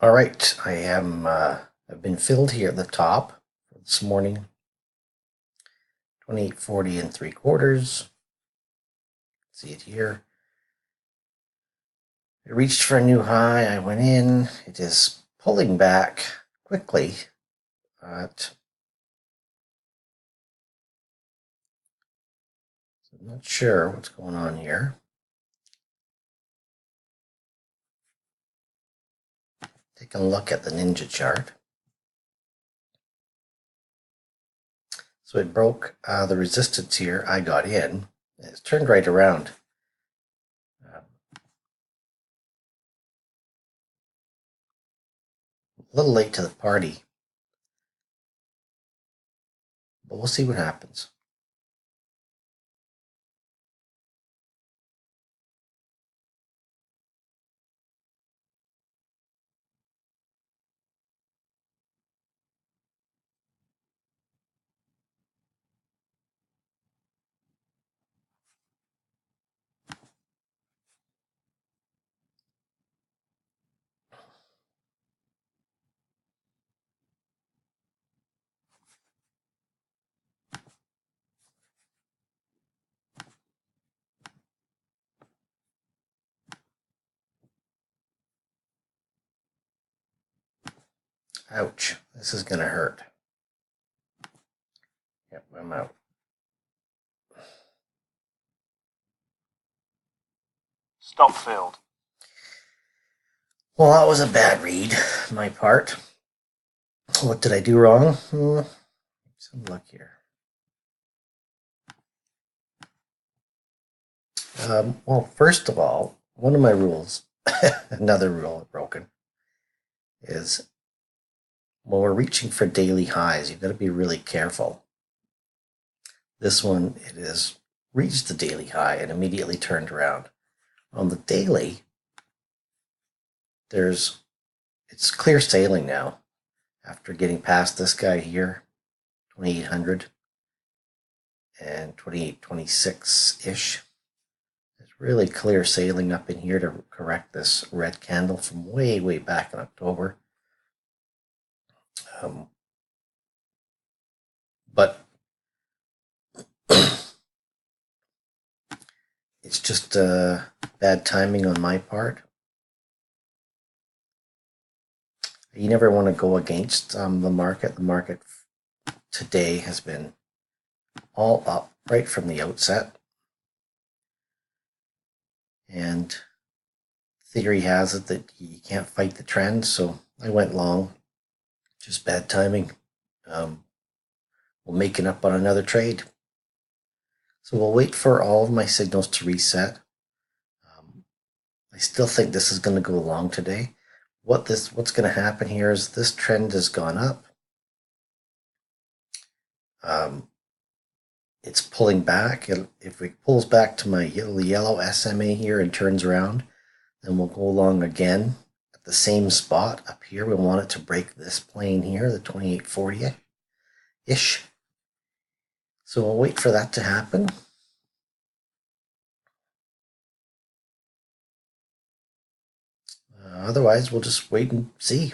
All right, I've been filled here at the top this morning, 28.40 and 3/4. See it here. It reached for a new high. I went in. It is pulling back quickly, but I'm not sure what's going on here. Take a look at the Ninja chart. So it broke the resistance here. I got in. It's turned right around. A little late to the party, but we'll see what happens. Ouch, this is going to hurt. Yep, I'm out. Stop filled. Well, that was a bad read, my part. What did I do wrong? Some luck here. Well, first of all, one of my rules, another rule broken, is when we're reaching for daily highs, you've got to be really careful. This one, it has reached the daily high and immediately turned around. On the daily, it's clear sailing now after getting past this guy here, 2800 and 2826-ish. It's really clear sailing up in here to correct this red candle from way, way back in October. But it's just bad timing on my part. You never want to go against the market. The market today has been all up right from the outset. And theory has it that you can't fight the trend, so I went long. Just bad timing. We'll make it up on another trade. So we'll wait for all of my signals to reset. I still think this is going to go long today. What's going to happen here is this trend has gone up. It's pulling back. If it pulls back to my yellow SMA here and turns around, then we'll go along again at the same spot up here. We want it to break this plane here, the 2840-ish. So we'll wait for that to happen. Otherwise, we'll just wait and see.